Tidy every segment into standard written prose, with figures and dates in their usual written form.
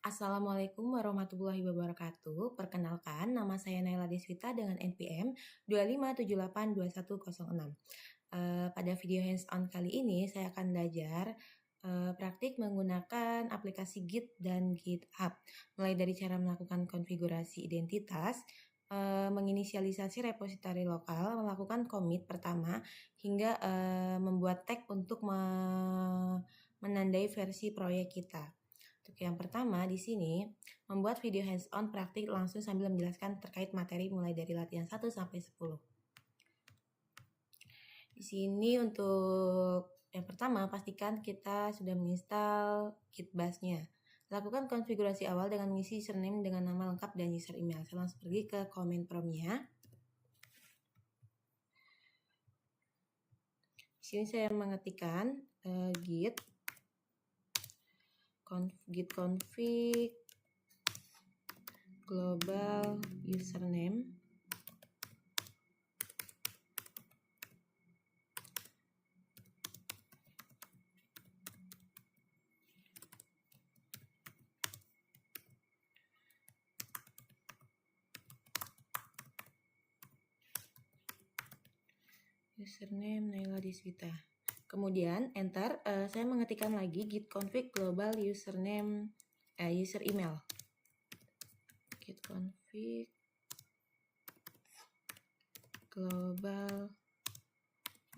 Assalamualaikum warahmatullahi wabarakatuh. Perkenalkan, nama saya Naila Deswita dengan NPM 25782106. Pada video hands-on kali ini, saya akan belajar praktik menggunakan aplikasi Git dan GitHub. Mulai dari cara melakukan konfigurasi identitas, menginisialisasi repositori lokal, melakukan commit pertama, hingga membuat tag untuk menandai versi proyek kita. Untuk yang pertama di sini, membuat video hands-on praktik langsung sambil menjelaskan terkait materi mulai dari latihan 1 sampai 10. Di sini untuk yang pertama, pastikan kita sudah menginstal Git Bash-nya. Lakukan konfigurasi awal dengan mengisi username dengan nama lengkap dan user email. Saya langsung pergi ke command prompt-nya. Di sini saya mengetikkan git config global username username Naila Deswita. Kemudian enter, saya mengetikkan lagi git config global username user email. Git config global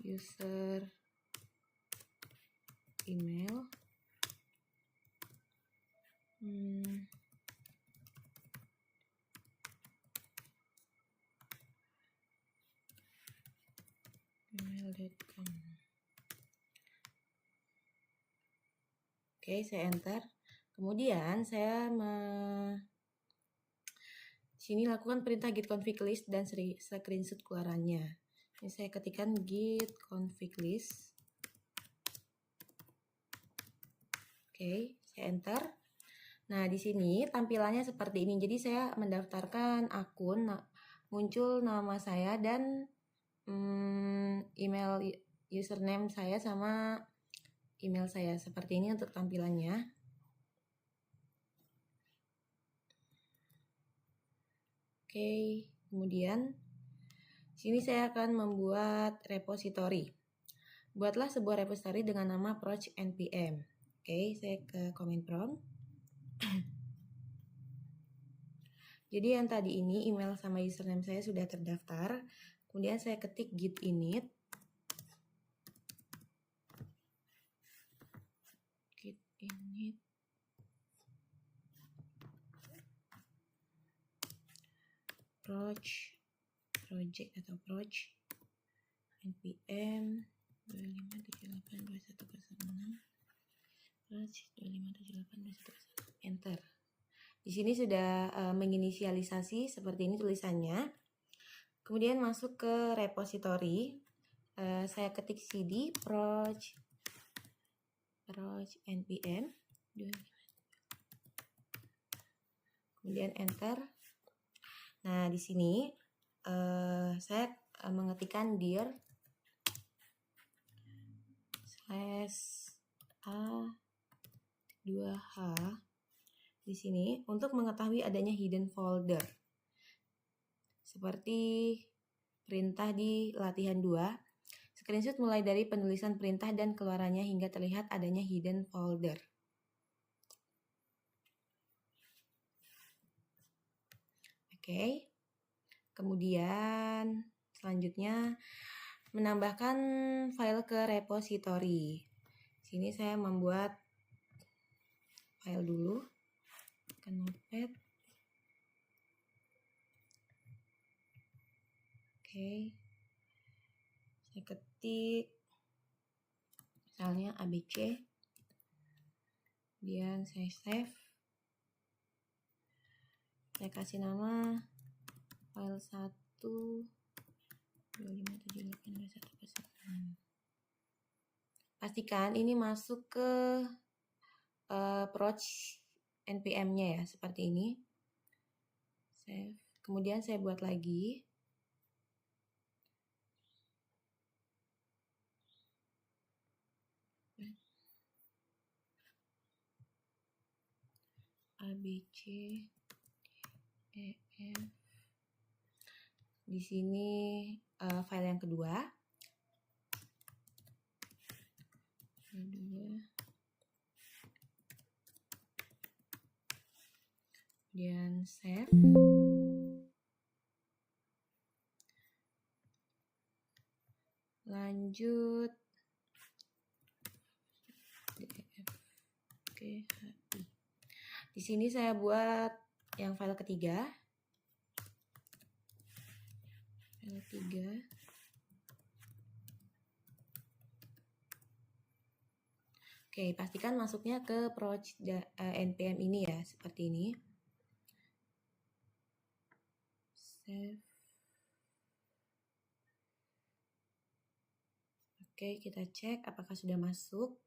user email. Email.com. Oke, saya enter. Kemudian saya sini lakukan perintah git config list dan screenshot keluarannya. Ini saya ketikkan git config list. Oke, saya enter. Nah, di sini tampilannya seperti ini. Jadi saya mendaftarkan akun, muncul nama saya dan email username saya sama email saya. Seperti ini untuk tampilannya. Oke, kemudian sini saya akan membuat repository. Buatlah sebuah repository dengan nama project npm. Oke, saya ke command prompt. Jadi yang tadi ini email sama username saya sudah terdaftar. Kemudian saya ketik git init. Git init. project atau project npm 25782106 project 25782106 enter. Di sini sudah menginisialisasi seperti ini tulisannya. Kemudian masuk ke repository. Saya ketik cd project npm. Kemudian enter. Nah, di sini saya mengetikkan dir /a2h di sini untuk mengetahui adanya hidden folder. Seperti perintah di latihan 2, screenshot mulai dari penulisan perintah dan keluarannya hingga terlihat adanya hidden folder. Oke. Kemudian selanjutnya menambahkan file ke repository. Sini saya membuat file dulu ke Notepad. Oke. Saya ketik misalnya abc. Kemudian saya save. Saya kasih nama file 1 25782106. Pastikan ini masuk ke project npm-nya ya, seperti ini. Save. Kemudian saya buat lagi. BC, EF. Di sini file yang kedua. Kemudian save. Lanjut DF. Oke, di sini saya buat yang file ketiga. File 3. Oke, pastikan masuknya ke project npm ini ya, seperti ini. Save. Oke, kita cek apakah sudah masuk.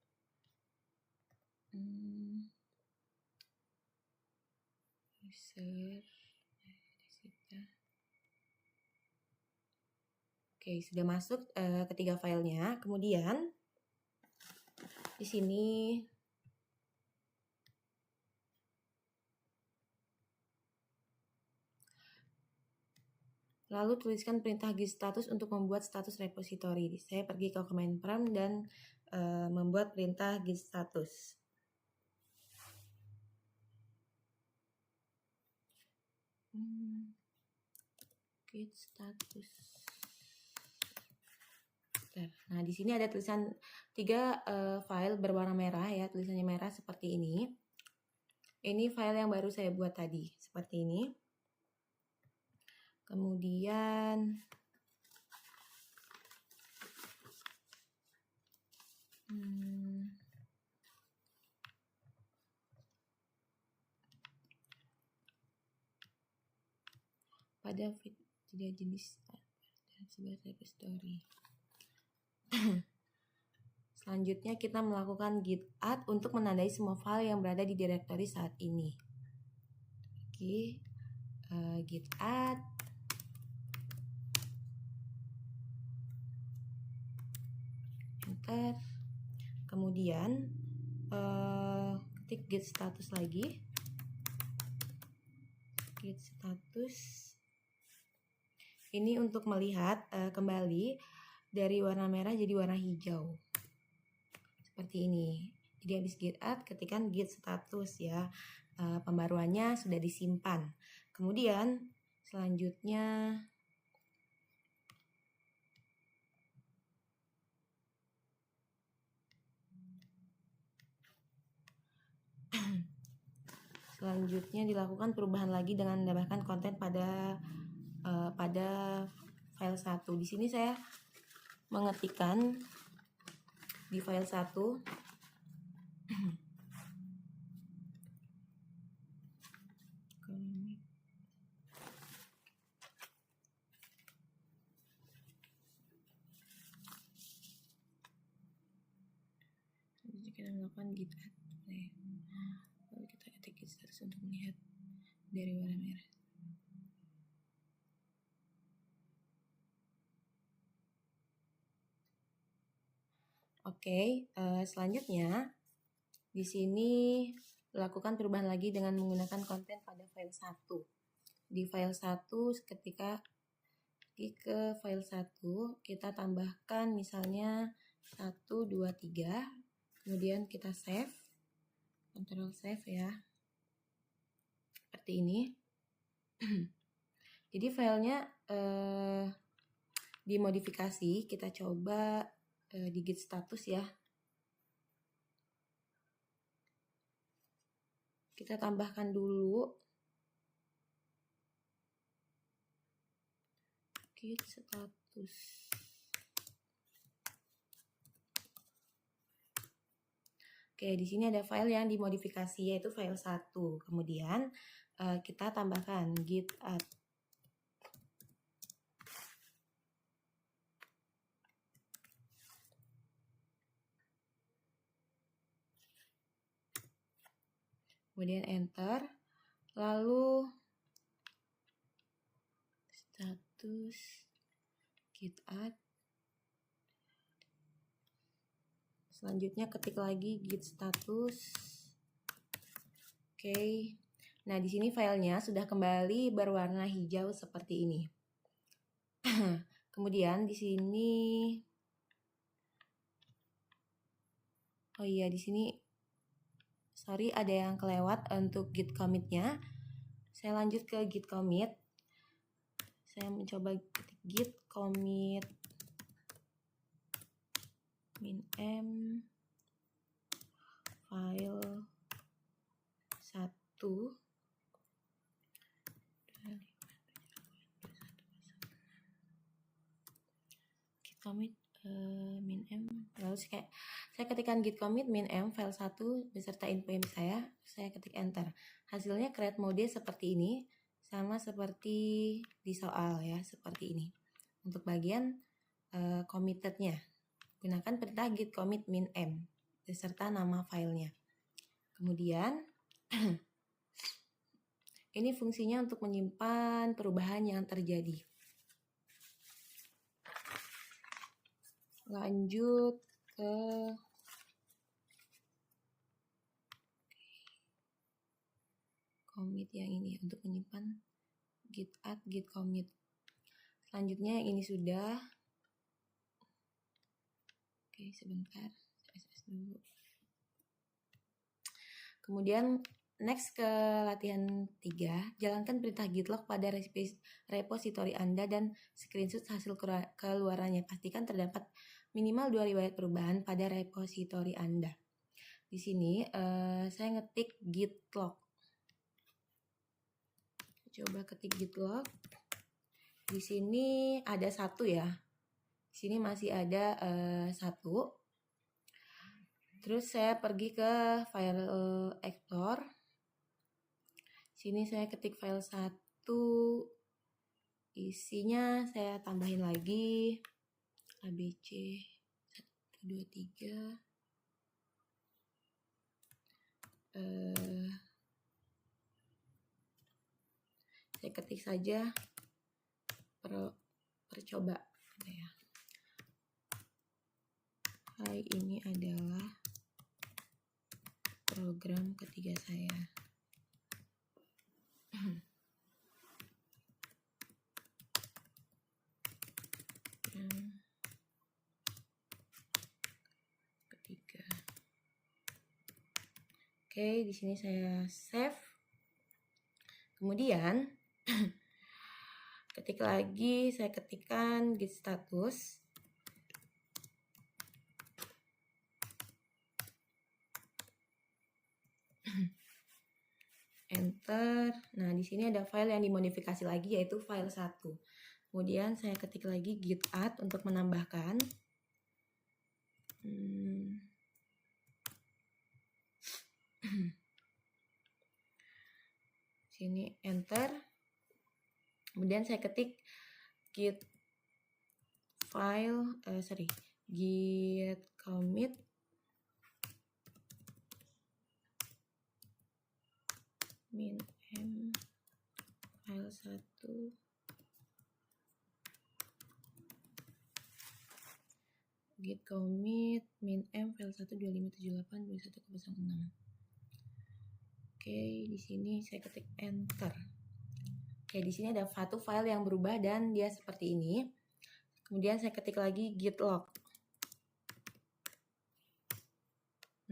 Oke, sudah masuk ketiga filenya. Kemudian di sini lalu tuliskan perintah git status untuk membuat status repository. Saya pergi ke command prompt dan membuat perintah git status. Git status. Nah, di sini ada tulisan 3 file berwarna merah ya, tulisannya merah seperti ini. Ini file yang baru saya buat tadi, seperti ini. Kemudian pada tidak jenis sebuah repository. Selanjutnya kita melakukan git add untuk menandai semua file yang berada di directory saat ini. Oke, git add. Enter. Kemudian ketik git status lagi. Git status. Ini untuk melihat kembali dari warna merah jadi warna hijau. Seperti ini. Jadi habis git add, ketikkan git status ya. Pembaruannya sudah disimpan. Kemudian selanjutnya dilakukan perubahan lagi dengan menambahkan konten pada file 1. Di sini saya mengetikkan di file 1 kita melakukan git add. Lalu kita ketik git status untuk melihat dari warna merah. Oke, selanjutnya di sini lakukan perubahan lagi dengan menggunakan konten pada file 1. Di file 1 ketika ke file 1 kita tambahkan misalnya 1, 2, 3. Kemudian kita save. Ctrl save ya. Seperti ini. Jadi filenya dimodifikasi, kita coba di git status ya. Kita tambahkan dulu git status. Oke, di sini ada file yang dimodifikasi yaitu file 1. Kemudian kita tambahkan git add. Kemudian enter. Lalu status git add. Selanjutnya ketik lagi git status. Oke. Nah, di sini filenya sudah kembali berwarna hijau seperti ini. Kemudian di sini, oh iya, di sini sorry ada yang kelewat untuk git commit-nya. Saya lanjut ke git commit. Saya mencoba git commit min-m file 1 git commit min-m, lalu saya ketikkan git commit min-m file 1 beserta npm saya ketik enter. Hasilnya create mode seperti ini, sama seperti di soal ya, seperti ini. Untuk bagian committed-nya, gunakan perintah git commit min-m beserta nama filenya. Kemudian ini fungsinya untuk menyimpan perubahan yang terjadi. Lanjut ke commit yang ini untuk menyimpan git add git commit. Selanjutnya yang ini sudah. Oke, sebentar. SS dulu. Kemudian next ke latihan 3, jalankan perintah git log pada repository Anda dan screenshot hasil keluarannya. Pastikan terdapat minimal 2 riwayat perubahan pada repository Anda. Di sini saya ngetik git log. Coba ketik git log. Di sini ada 1 ya. Di sini masih ada 1. Terus saya pergi ke file explorer. Sini saya ketik file 1. Isinya saya tambahin lagi abc 1 2 3. Saya ketik saja percoba ya. Hai, ini adalah program ketiga saya. Ketiga. Oke, di sini saya save. Kemudian ketik lagi, saya ketikkan git status. Enter. Nah, di sini ada file yang dimodifikasi lagi, yaitu file 1. Kemudian saya ketik lagi git add untuk menambahkan. Sini enter. Kemudian saya ketik git commit min-m file 1 git commit min-m file 1 25782106. Oke, di sini saya ketik enter. Oke, di sini ada satu file yang berubah dan dia seperti ini. Kemudian saya ketik lagi git log.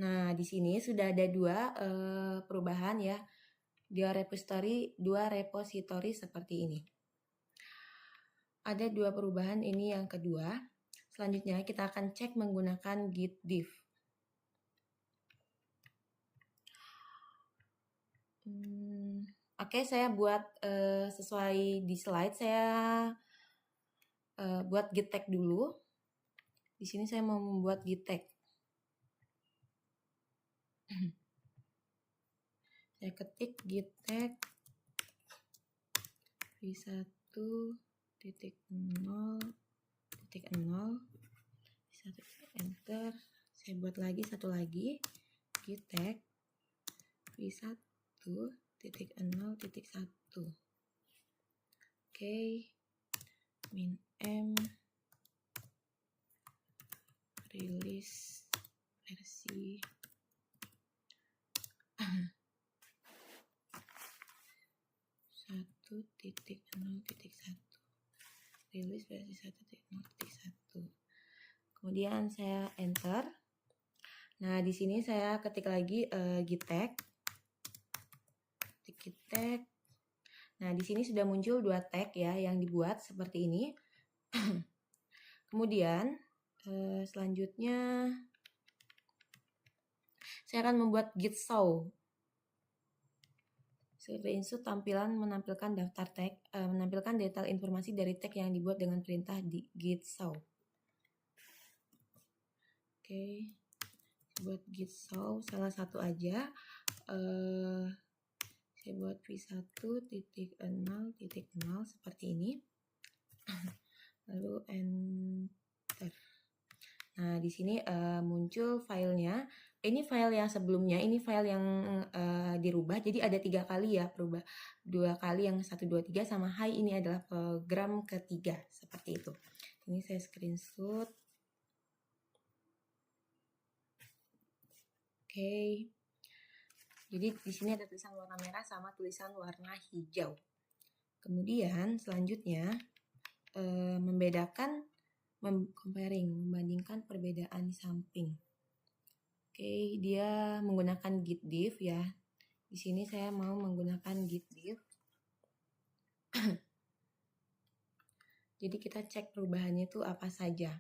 Nah, di sini sudah ada 2 perubahan ya. 2 repository seperti ini. Ada 2 perubahan, ini yang kedua. Selanjutnya kita akan cek menggunakan git diff. Oke, saya buat sesuai di slide, saya buat git tag dulu. Di sini saya mau membuat git tag. Saya ketik git tag v1.0.0 enter. Saya buat lagi satu lagi git tag v1.0.1. Oke, min-m release versi Rilis versi 1.0.1. Kemudian saya enter. Nah, di sini saya ketik lagi git tag. Git tag. Nah, di sini sudah muncul 2 tag ya yang dibuat seperti ini. Kemudian selanjutnya saya akan membuat git show. Screenshot tampilan menampilkan daftar tag, menampilkan detail informasi dari tag yang dibuat dengan perintah di git show. Oke, buat git show salah satu aja. Saya buat v1.0.0 seperti ini. Lalu enter. Nah, di sini muncul filenya. Ini file yang sebelumnya, ini file yang dirubah. Jadi ada 3 kali ya, berubah 2 kali yang 1, 2, 3 sama hi ini adalah program ketiga seperti itu. Ini saya screenshot. Oke. Jadi di sini ada tulisan warna merah sama tulisan warna hijau. Kemudian selanjutnya membandingkan perbedaan di samping. Oke, dia menggunakan git diff ya. Di sini saya mau menggunakan git diff. Jadi kita cek perubahannya itu apa saja.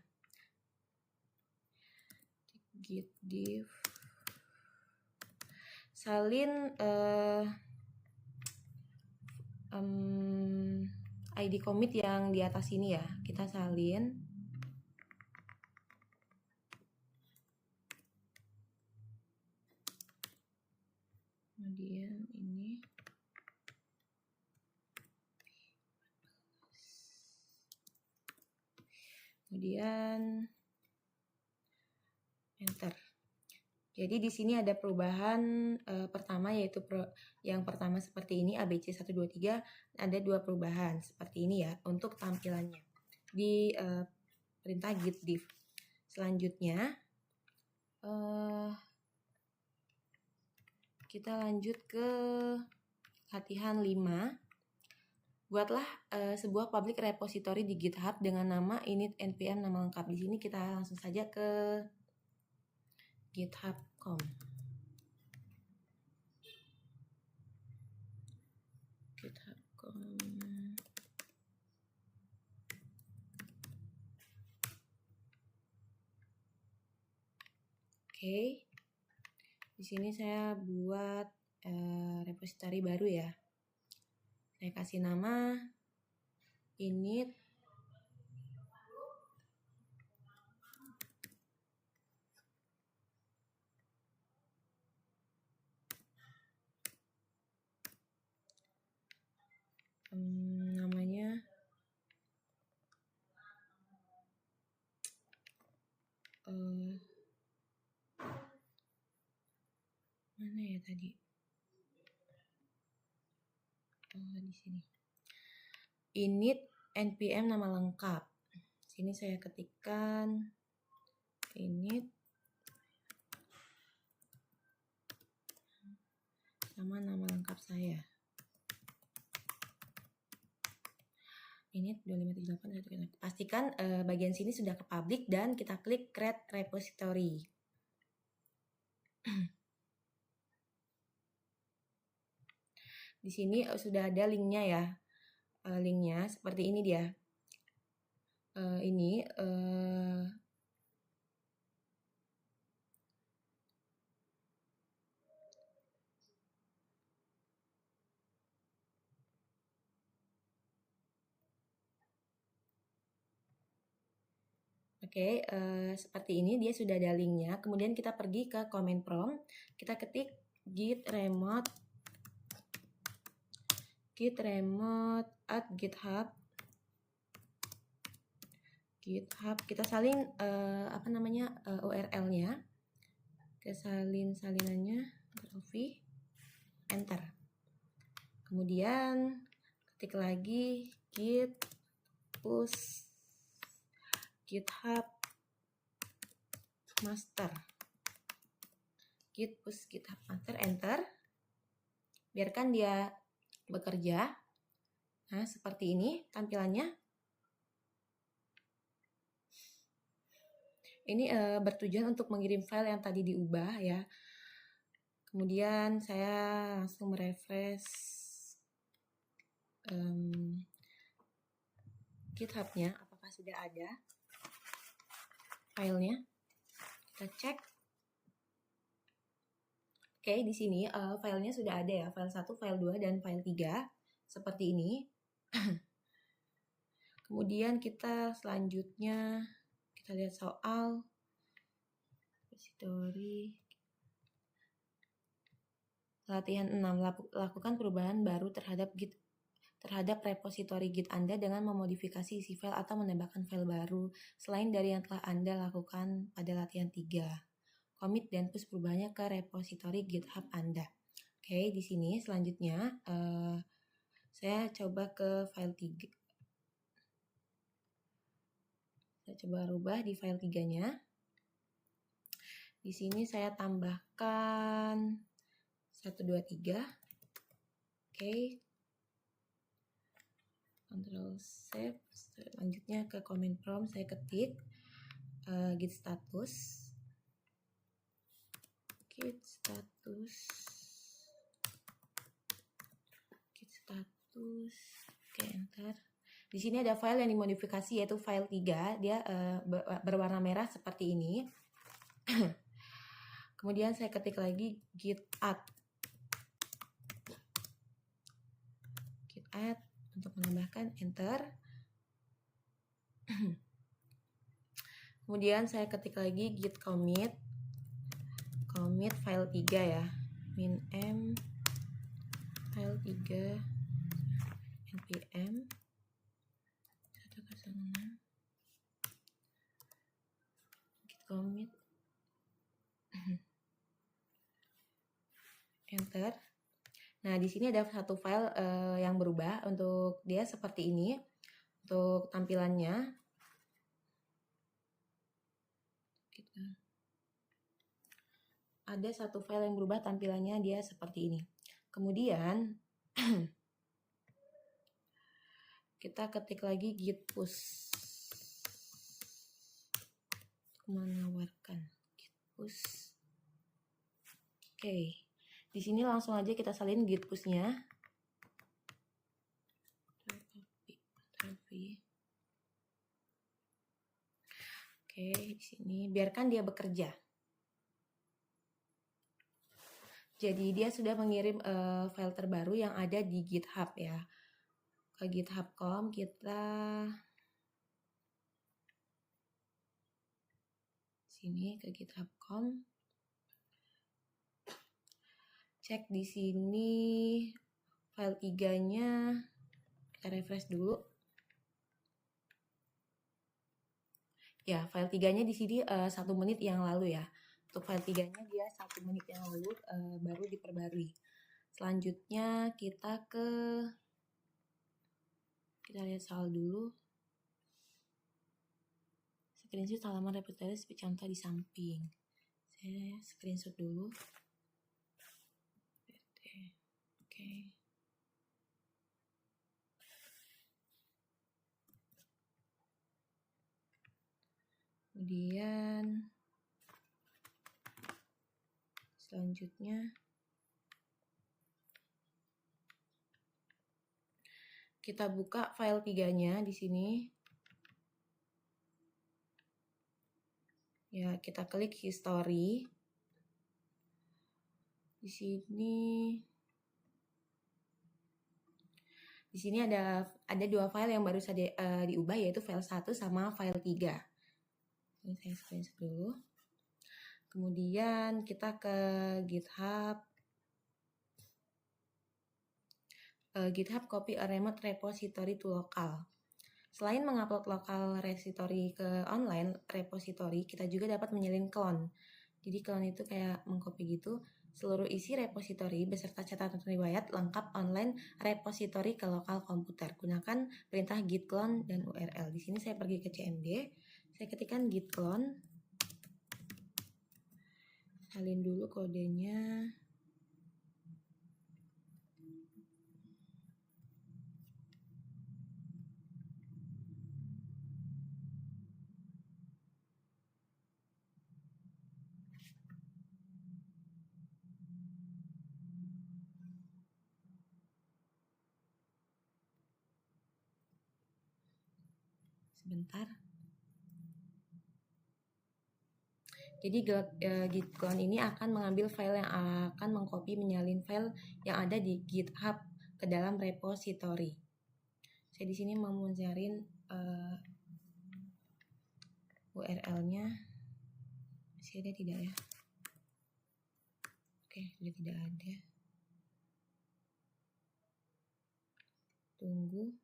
Git diff. Salin ID commit yang di atas ini ya. Kita salin. Kemudian ini kemudian enter. Jadi di sini ada perubahan pertama yaitu yang pertama seperti ini ABC123 ada 2 perubahan seperti ini ya untuk tampilannya di perintah git diff. Selanjutnya kita lanjut ke latihan 5. Buatlah sebuah public repository di GitHub dengan nama init npm nama lengkap. Di sini kita langsung saja ke github.com. Oke. Di sini saya buat repository baru ya. Saya kasih nama init namanya mana ya tadi? Di sini. Init npm nama lengkap. Sini saya ketikkan init sama nama lengkap saya. Init 2578. Pastikan bagian sini sudah ke public dan kita klik create repository. Di sini sudah ada linknya ya. Linknya seperti ini dia. Ini Oke, seperti ini dia sudah ada linknya. Kemudian kita pergi ke command prompt, kita ketik git remote at github. Kita salin URL-nya. Kita salinannya enter. Kemudian ketik lagi git push GitHub master. Git push GitHub master, enter. Biarkan dia bekerja. Nah, seperti ini tampilannya. Ini bertujuan untuk mengirim file yang tadi diubah ya. Kemudian saya langsung merefresh GitHub-nya, apakah sudah ada filenya. Kita cek. Oke, di sini filenya sudah ada ya, file 1, file 2, dan file 3. Seperti ini. Kemudian kita selanjutnya, kita lihat soal repository. Latihan 6, lakukan perubahan baru terhadap repository Git Anda dengan memodifikasi isi file atau menambahkan file baru selain dari yang telah Anda lakukan pada latihan 3. Commit dan push perubahannya ke repository GitHub Anda. Oke, di sini selanjutnya saya coba ke file 3. Saya coba rubah di file 3-nya. Di sini saya tambahkan 1, 2, 3. Oke. Control save. Selanjutnya ke command prompt saya ketik git status. Git status. Oke, enter. Di sini ada file yang dimodifikasi yaitu file 3. Dia berwarna merah seperti ini. Kemudian saya ketik lagi git add untuk menambahkan, enter. Kemudian saya ketik lagi git commit file 3 ya, min-m file 3 npm 106 git commit, enter. Nah, di sini ada satu file yang berubah, untuk dia seperti ini untuk tampilannya. Ada satu file yang berubah tampilannya, dia seperti ini. Kemudian kita ketik lagi git push menawarkan git push. Oke, di sini langsung aja kita salin git push-nya. Oke, di sini biarkan dia bekerja. Jadi dia sudah mengirim file terbaru yang ada di GitHub ya. Ke github.com kita sini ke github.com. Cek di sini file 3-nya, kita refresh dulu. Ya, file 3-nya di sini 1 menit yang lalu ya. Untuk file 3-nya dia 1 menit yang lalu baru diperbarui. Selanjutnya kita lihat soal dulu. Screenshot halaman repository seperti contoh di samping. Saya screenshot dulu. Oke. Kemudian selanjutnya kita buka file 3-nya di sini. Ya, kita klik history. Di sini ada 2 file yang baru saja diubah, yaitu file 1 sama file 3. Ini saya screenshot dulu. Kemudian kita ke GitHub. GitHub copy a remote repository to local. Selain mengupload lokal repository ke online repository, kita juga dapat menyalin clone. Jadi clone itu kayak mengcopy gitu seluruh isi repository beserta catatan riwayat lengkap online repository ke lokal komputer. Gunakan perintah git clone dan URL. Di sini saya pergi ke CMD, saya ketikkan git clone. Salin dulu kodenya. Sebentar. Jadi git clone ini akan mengambil file yang akan mengcopy menyalin file yang ada di GitHub ke dalam repository. Saya di sini mau mencarin URL-nya. Masih ada tidak ya? Oke, sudah tidak ada. Tunggu.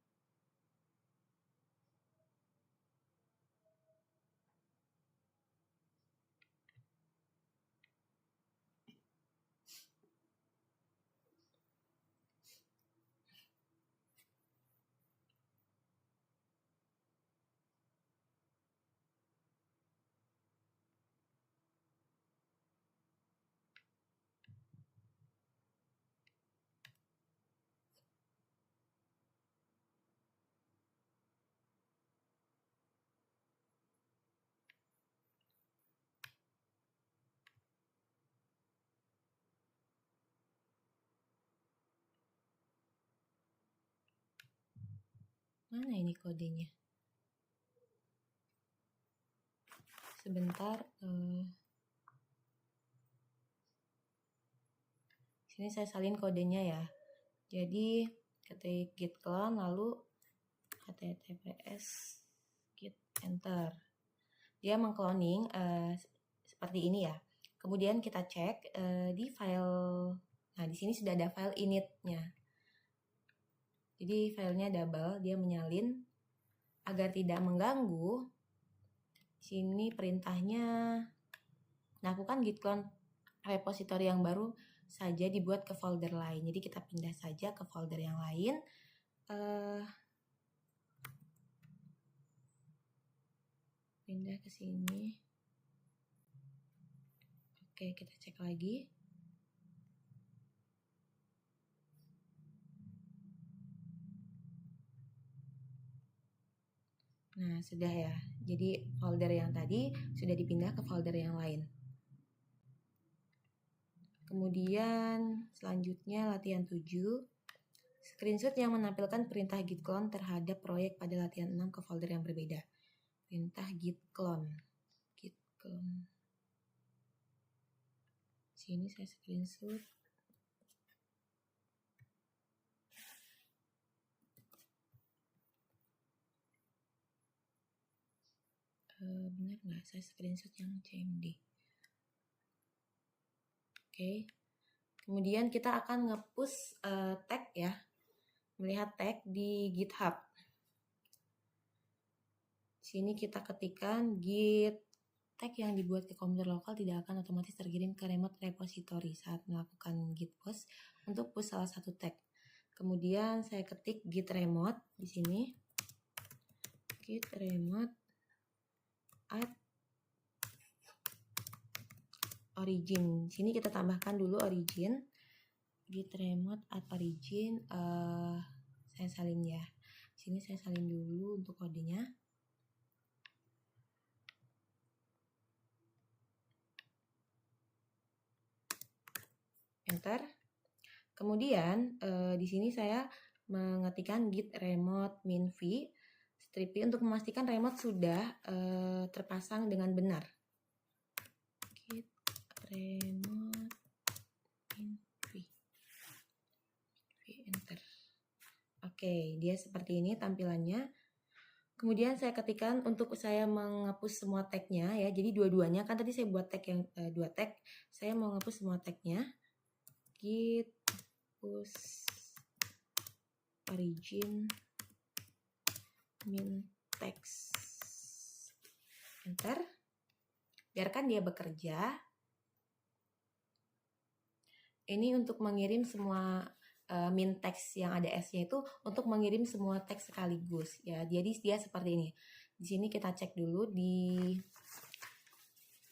Mana ini kodenya? Sebentar. Sini saya salin kodenya ya. Jadi ketik git clone lalu https git enter. Dia mengcloning seperti ini ya. Kemudian kita cek di file. Nah, di sini sudah ada file init-nya. Jadi filenya double, dia menyalin agar tidak mengganggu. Sini perintahnya lakukan git clone repository yang baru saja dibuat ke folder lain. Jadi kita pindah saja ke folder yang lain. Pindah ke sini. Oke, kita cek lagi. Nah, sudah ya. Jadi folder yang tadi sudah dipindah ke folder yang lain. Kemudian selanjutnya latihan 7. Screenshot yang menampilkan perintah git clone terhadap proyek pada latihan 6 ke folder yang berbeda. Perintah git clone. Git clone. Sini saya screenshot. Benar nggak? Saya screenshot yang CMD. Oke. Kemudian kita akan nge-push tag ya. Melihat tag di GitHub. Sini kita ketikkan git tag yang dibuat ke komputer lokal tidak akan otomatis terkirim ke remote repository saat melakukan git push untuk push salah satu tag. Kemudian saya ketik git remote di sini. Git remote add origin. Sini kita tambahkan dulu origin. Git remote add origin. Saya salin ya. Sini saya salin dulu untuk kodenya. Enter. Kemudian di sini saya mengetikkan git remote min v strip v untuk memastikan remote sudah terpasang dengan benar. Git remote min v. Enter. Oke, dia seperti ini tampilannya. Kemudian saya ketikkan untuk saya menghapus semua tagnya ya. Jadi dua-duanya kan tadi saya buat tag yang 2 tag. Saya mau menghapus semua tagnya. Git push origin min text. Enter. Biarkan dia bekerja. Ini untuk mengirim semua min text yang ada S-nya itu untuk mengirim semua teks sekaligus ya. Jadi dia seperti ini. Di sini kita cek dulu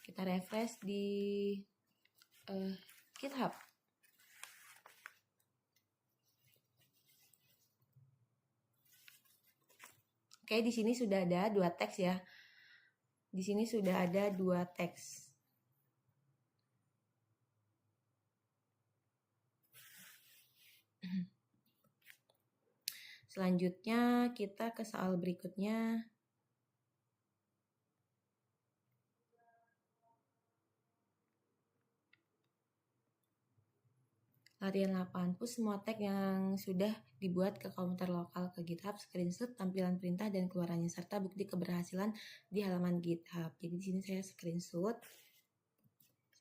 kita refresh di GitHub. Oke, di sini sudah ada 2 teks ya. Di sini sudah ada 2 teks. Selanjutnya kita ke soal berikutnya. Latihan 8. Push semua tag yang sudah dibuat ke komputer lokal ke GitHub, screenshot tampilan perintah dan keluarannya, serta bukti keberhasilan di halaman GitHub. Jadi di sini saya screenshot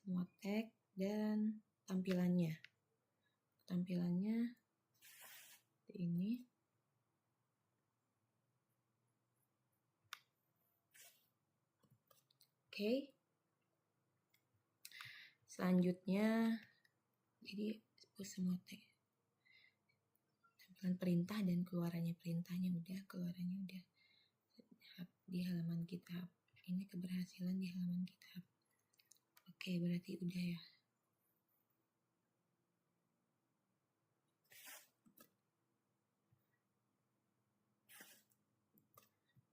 semua tag dan tampilannya. Tampilannya ini. Oke. Selanjutnya, jadi push semua tag. Tampilan perintah dan keluarannya, perintahnya udah, keluarannya udah. Di halaman GitHub. Ini keberhasilan di halaman GitHub. Oke, berarti udah ya.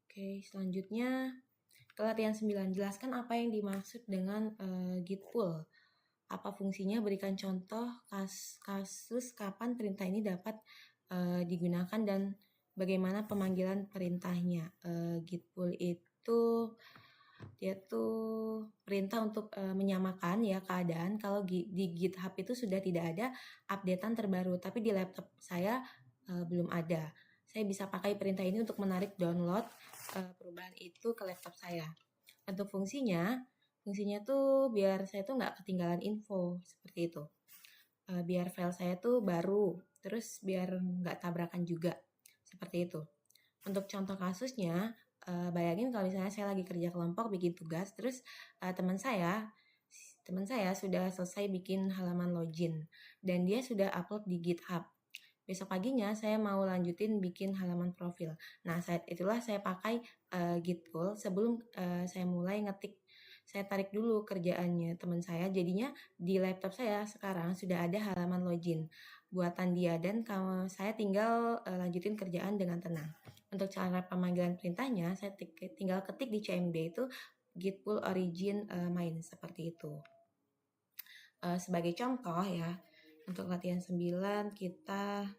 Oke, selanjutnya ke latihan 9. Jelaskan apa yang dimaksud dengan git pull. Apa fungsinya? Berikan contoh kasus kapan perintah ini dapat digunakan dan bagaimana pemanggilan perintahnya. Git pull itu dia tuh perintah untuk menyamakan ya keadaan kalau di GitHub itu sudah tidak ada updatean terbaru, tapi di laptop saya belum ada. Saya bisa pakai perintah ini untuk menarik download perubahan itu ke laptop saya. Untuk fungsinya tuh biar saya tuh nggak ketinggalan info, seperti itu. Biar file saya tuh baru, terus biar nggak tabrakan juga, seperti itu. Untuk contoh kasusnya, bayangin kalau misalnya saya lagi kerja kelompok bikin tugas, terus teman saya sudah selesai bikin halaman login dan dia sudah upload di GitHub. Besok paginya saya mau lanjutin bikin halaman profil. Nah, saat itulah saya pakai git pull sebelum saya mulai ngetik. Saya tarik dulu kerjaannya teman saya, jadinya di laptop saya sekarang sudah ada halaman login buatan dia dan saya tinggal lanjutin kerjaan dengan tenang. Untuk cara pemanggilan perintahnya, saya tinggal ketik di CMD itu git pull origin main, seperti itu. Sebagai contoh ya, untuk latihan 9 kita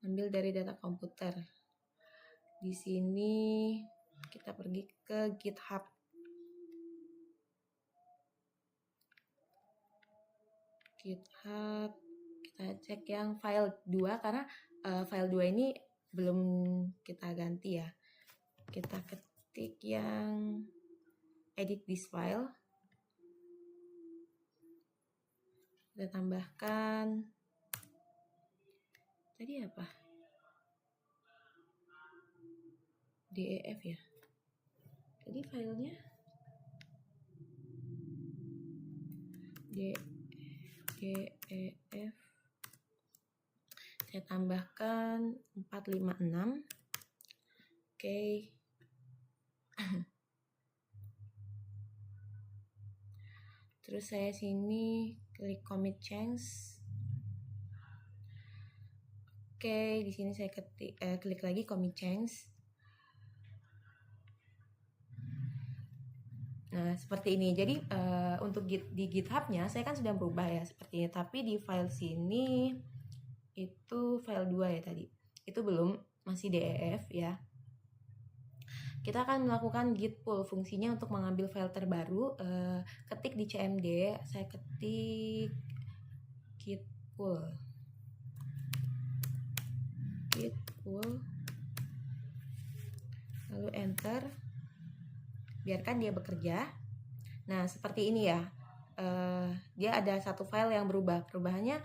ambil dari data komputer. Di sini kita pergi ke GitHub. GitHub, kita cek yang file 2 karena file 2 ini belum kita ganti ya. Kita ketik yang edit this file. Kita tambahkan tadi apa? DEF ya. Jadi filenya DEF. Saya tambahkan 456. Oke. Terus saya sini klik commit change. Oke, di sini saya klik lagi commit change. Nah, seperti ini. Jadi untuk di GitHub-nya saya kan sudah berubah ya seperti ini. Tapi di file sini itu file 2 ya tadi. Itu belum, masih DEF ya. Kita akan melakukan git pull. Fungsinya untuk mengambil file terbaru. Ketik di CMD, saya ketik git pull. Git pull. Lalu enter. Biarkan dia bekerja. Nah, seperti ini ya. Dia ada satu file yang berubah. Perubahannya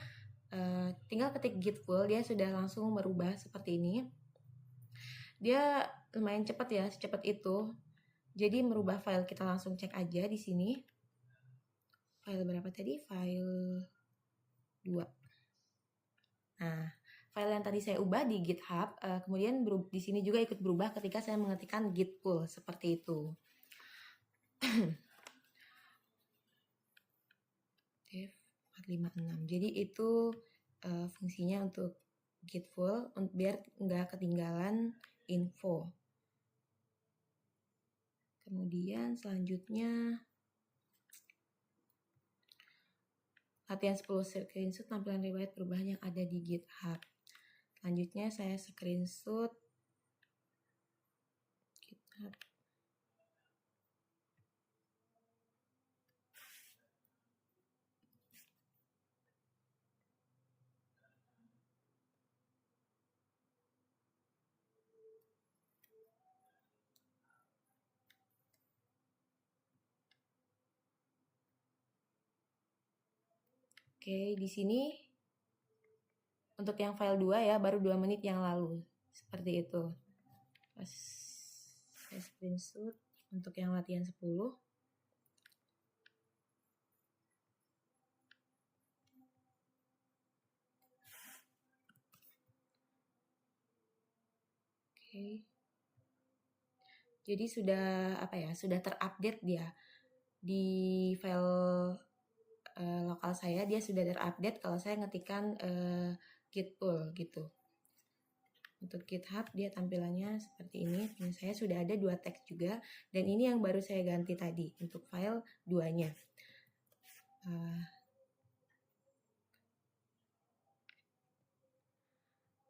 tinggal ketik git pull, dia sudah langsung merubah seperti ini. Dia lumayan cepat ya, secepat itu. Jadi merubah file, kita langsung cek aja di sini. File berapa tadi? File 2. Nah, file yang tadi saya ubah di GitHub, kemudian di sini juga ikut berubah ketika saya mengetikkan git pull, seperti itu. Dev 456. Jadi itu fungsinya untuk git pull biar nggak ketinggalan info. Kemudian selanjutnya latihan 10 screenshot tampilan riwayat perubahan yang ada di GitHub. Selanjutnya saya screenshot GitHub. Oke, di sini untuk yang file 2 ya, baru 2 menit yang lalu. Seperti itu. Pas saya screenshot untuk yang latihan 10. Oke. Jadi sudah terupdate dia di file lokal saya, dia sudah terupdate kalau saya ngetikkan git pull gitu. Untuk GitHub dia tampilannya seperti ini. Punya saya sudah ada 2 tag juga, dan ini yang baru saya ganti tadi untuk file 2-nya.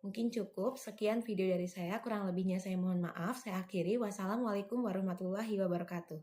Mungkin cukup, sekian video dari saya, kurang lebihnya saya mohon maaf. Saya akhiri, wassalamualaikum warahmatullahi wabarakatuh.